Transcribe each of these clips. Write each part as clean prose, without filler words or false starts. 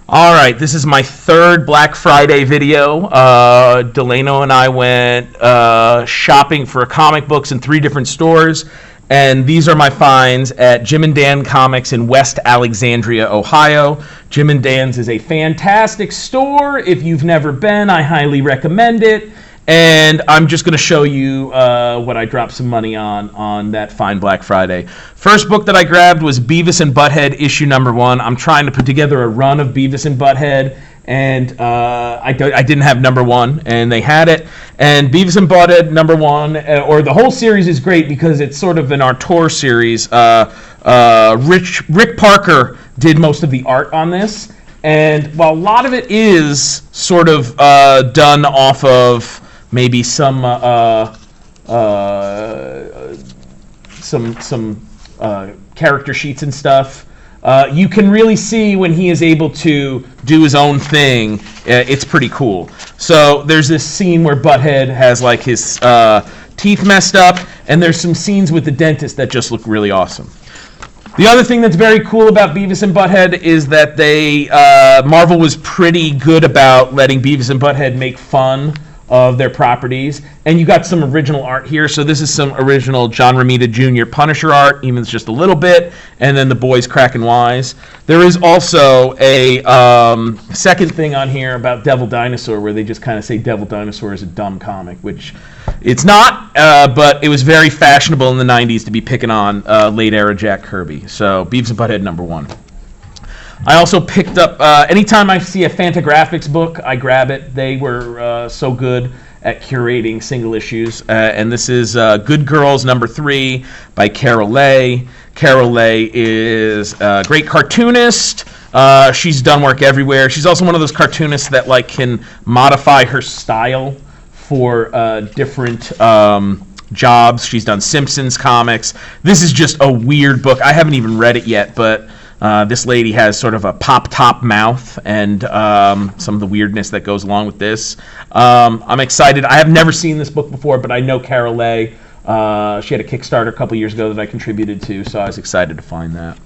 All right, this is my third Black Friday video. Delano and I went shopping for comic books in 3 different stores, and these are my finds at Jim and Dan Comics in West Alexandria, Ohio. Jim and Dan's is a fantastic store. If you've never been, I highly recommend it. And I'm just going to show you what I dropped some money on that fine Black Friday. First book that I grabbed was Beavis and Butthead issue number 1. I'm trying to put together a run of Beavis and Butthead, and I didn't have number 1, and they had it. And Beavis and Butthead number 1, or the whole series, is great because it's sort of an auteur series. Rick Parker did most of the art on this, and while a lot of it is sort of done off of maybe some character sheets and stuff, you can really see when he is able to do his own thing. It's pretty cool. So there's this scene where Butthead has like his teeth messed up, and there's some scenes with the dentist that just look really awesome. The other thing that's very cool about Beavis and Butthead is that Marvel was pretty good about letting Beavis and Butthead make fun of their properties, and you got some original art here. So this is some original John Romita Jr. Punisher art, even if it's just a little bit, and then the boys cracking wise. There is also a second thing on here about Devil Dinosaur, where they just kind of say Devil Dinosaur is a dumb comic, which it's not, but it was very fashionable in the 90s to be picking on late era Jack Kirby. So Beavis and Butthead number 1. I also picked up, anytime I see a Fantagraphics book, I grab it. They were so good at curating single issues. And this is Good Girls number 3 by Carol Leigh. Carol Leigh is a great cartoonist. She's done work everywhere. She's also one of those cartoonists that like can modify her style for different jobs. She's done Simpsons comics. This is just a weird book. I haven't even read it yet, but this lady has sort of a pop-top mouth and some of the weirdness that goes along with this. I'm excited. I have never seen this book before, but I know Carol Leigh. She had a Kickstarter a couple years ago that I contributed to, so I was excited to find that.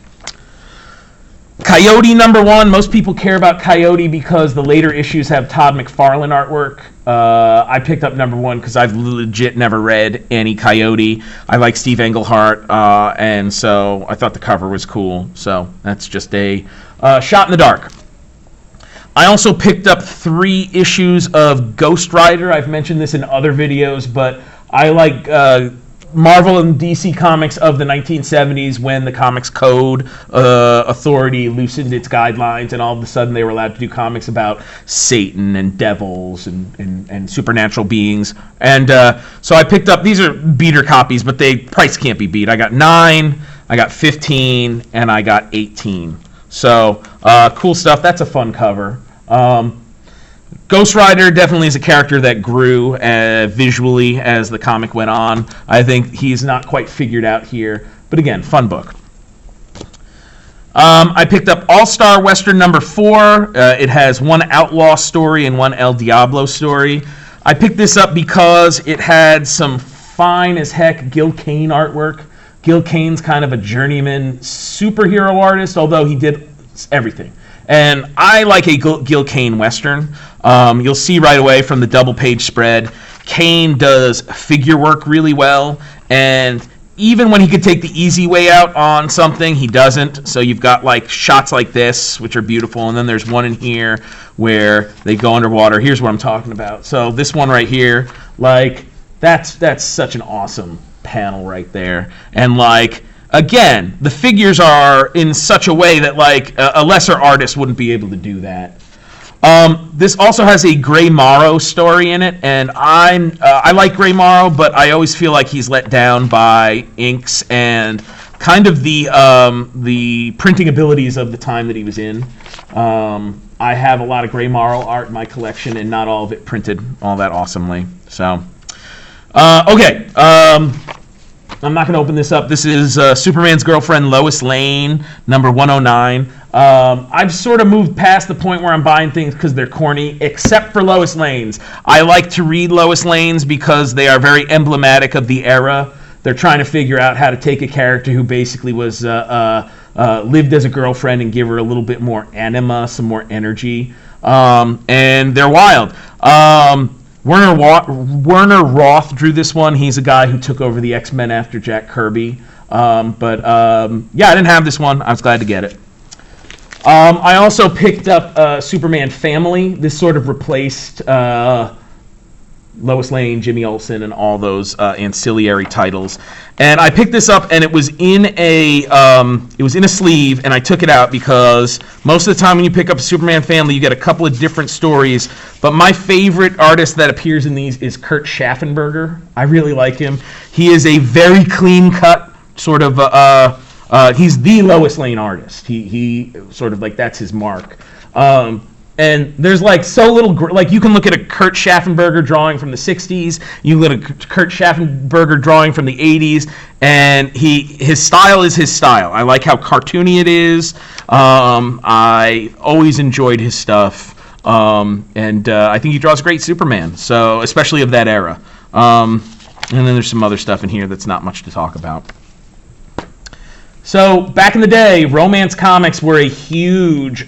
Coyote number 1. Most people care about Coyote because the later issues have Todd McFarlane artwork. I picked up number 1 because I've legit never read any Coyote. I like Steve Englehart, and so I thought the cover was cool. So that's just a shot in the dark. I also picked up 3 issues of Ghost Rider. I've mentioned this in other videos, but I like Marvel and DC Comics of the 1970s when the Comics Code Authority loosened its guidelines, and all of a sudden they were allowed to do comics about Satan and devils and supernatural beings. And so I picked up, these are beater copies, but price can't be beat. I got 9, I got 15, and I got 18. So cool stuff. That's a fun cover. Ghost Rider definitely is a character that grew visually as the comic went on. I think he's not quite figured out here, but again, fun book. I picked up All-Star Western number 4. It has 1 Outlaw story and 1 El Diablo story. I picked this up because it had some fine as heck Gil Kane artwork. Gil Kane's kind of a journeyman superhero artist, although he did everything. And I like a Gil Kane Western. You'll see right away from the double page spread, Kane does figure work really well, and even when he could take the easy way out on something, he doesn't. So you've got like shots like this, which are beautiful, and then there's one in here where they go underwater. Here's what I'm talking about. So this one right here, like that's such an awesome panel right there. And like, again, the figures are in such a way that like a lesser artist wouldn't be able to do that. This also has a Gray Morrow story in it, and I like Gray Morrow, but I always feel like he's let down by inks and kind of the printing abilities of the time that he was in. I have a lot of Gray Morrow art in my collection, and not all of it printed all that awesomely. So, okay. I'm not going to open this up. This is Superman's girlfriend, Lois Lane, number 109. I've sort of moved past the point where I'm buying things because they're corny, except for Lois Lane's. I like to read Lois Lane's because they are very emblematic of the era. They're trying to figure out how to take a character who basically was lived as a girlfriend and give her a little bit more anima, some more energy. And they're wild. Werner Roth drew this one. He's a guy who took over the X-Men after Jack Kirby. I didn't have this one. I was glad to get it. I also picked up Superman Family. This sort of replaced Lois Lane, Jimmy Olsen, and all those ancillary titles. And I picked this up, and it was in a sleeve, and I took it out because most of the time when you pick up Superman Family, you get a couple of different stories. But my favorite artist that appears in these is Kurt Schaffenberger. I really like him. He is a very clean-cut sort of. He's the Lois Lane artist. He sort of like that's his mark. And there's like so little, like you can look at a Kurt Schaffenberger drawing from the 60s, you look at a Kurt Schaffenberger drawing from the 80s, and his style is his style. I like how cartoony it is. I always enjoyed his stuff. I think he draws great Superman, so especially of that era. And then there's some other stuff in here that's not much to talk about. So back in the day, romance comics were a huge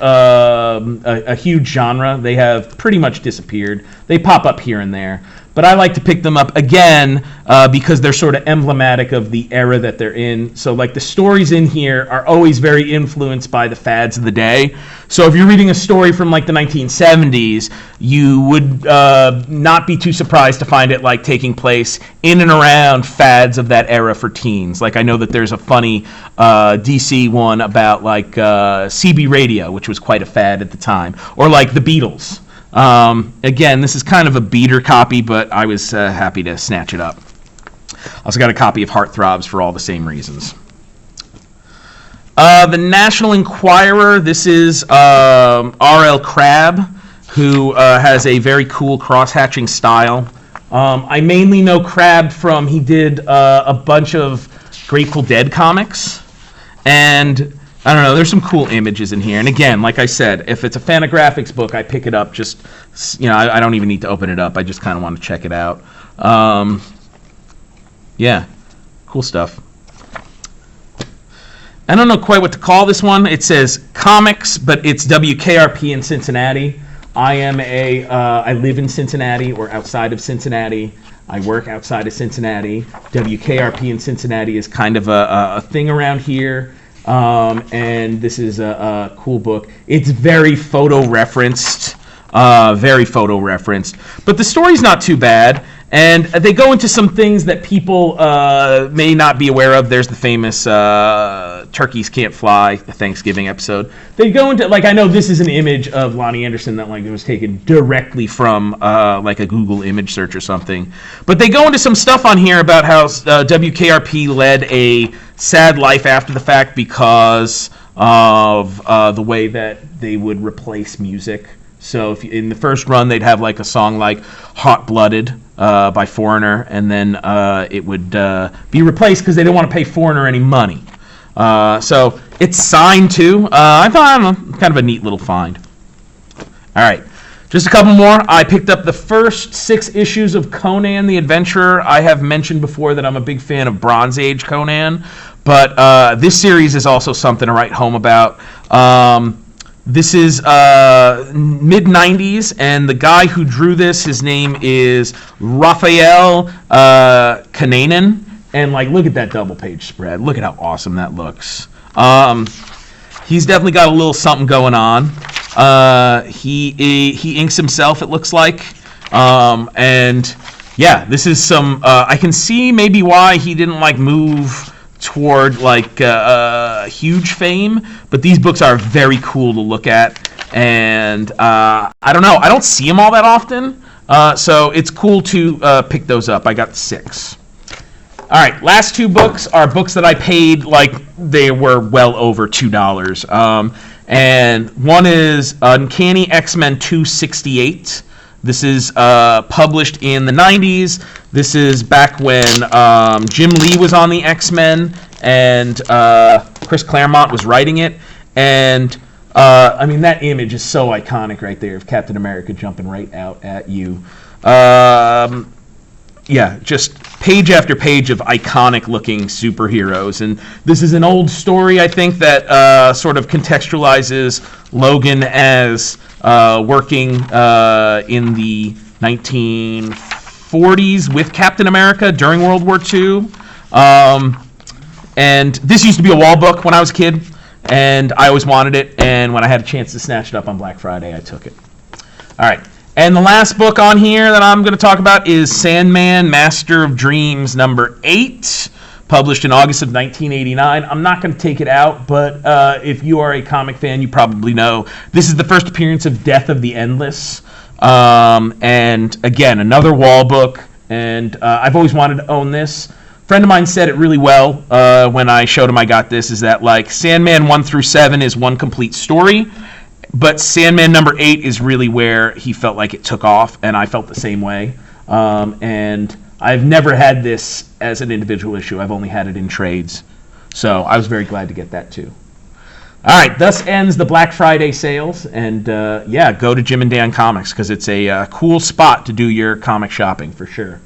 genre. They have pretty much disappeared. They pop up here and there, but I like to pick them up again because they're sort of emblematic of the era that they're in. So like the stories in here are always very influenced by the fads of the day. So if you're reading a story from like the 1970s, you would not be too surprised to find it like taking place in and around fads of that era for teens. Like I know that there's a funny DC one about like CB radio, which was quite a fad at the time, or like the Beatles. Again, this is kind of a beater copy, but I was happy to snatch it up. Also got a copy of Heartthrobs for all the same reasons. The National Enquirer, this is R.L. Crabb, who has a very cool cross-hatching style. I mainly know Crabb from, he did a bunch of Grateful Dead comics, and I don't know, there's some cool images in here. And again, like I said, if it's a Fantagraphics book, I pick it up just, I don't even need to open it up. I just kind of want to check it out. Yeah, cool stuff. I don't know quite what to call this one. It says comics, but it's WKRP in Cincinnati. I live in Cincinnati or outside of Cincinnati. I work outside of Cincinnati. WKRP in Cincinnati is kind of a thing around here. And this is a cool book. It's very photo-referenced, but the story's not too bad. And they go into some things that people may not be aware of. There's the famous Turkeys Can't Fly, the Thanksgiving episode. They go into, like, I know this is an image of Lonnie Anderson that like was taken directly from like a Google image search or something. But they go into some stuff on here about how WKRP led a sad life after the fact because of the way that they would replace music. So if in the first run, they'd have like a song like Hot Blooded by Foreigner, and then it would be replaced because they didn't want to pay Foreigner any money. So it's signed too. I don't know, kind of a neat little find. All right, just a couple more. I picked up the first 6 issues of Conan the Adventurer. I have mentioned before that I'm a big fan of Bronze Age Conan, but this series is also something to write home about. This is mid-90s, and the guy who drew this, his name is Raphael Kananen. And like, look at that double-page spread. Look at how awesome that looks. He's definitely got a little something going on. He inks himself, it looks like. And yeah, this is some. I can see maybe why he didn't like move toward like huge fame, but these books are very cool to look at, and I don't know, I don't see them all that often, so it's cool to pick those up. I got 6. All right, last 2 books are books that I paid like they were well over $2, and one is Uncanny XMen 268. This is published in the 90s. This is back when Jim Lee was on the X-Men and Chris Claremont was writing it. And, I mean, that image is so iconic right there of Captain America jumping right out at you. Yeah, just page after page of iconic-looking superheroes. And this is an old story, I think, that sort of contextualizes Logan as working in the 1940s with Captain America during World War II. And this used to be a wall book when I was a kid, and I always wanted it. And when I had a chance to snatch it up on Black Friday, I took it. All right. And the last book on here that I'm going to talk about is Sandman, Master of Dreams, number 8, published in August of 1989. I'm not going to take it out, but if you are a comic fan, you probably know this is the first appearance of Death of the Endless. And again, another wall book, and I've always wanted to own this. A friend of mine said it really well when I showed him I got this, is that like Sandman 1 through 7 is one complete story, but Sandman number 8 is really where he felt like it took off, and I felt the same way. And I've never had this as an individual issue. I've only had it in trades. So I was very glad to get that too. All right, thus ends the Black Friday sales. And yeah, go to Jim and Dan Comics because it's a cool spot to do your comic shopping for sure.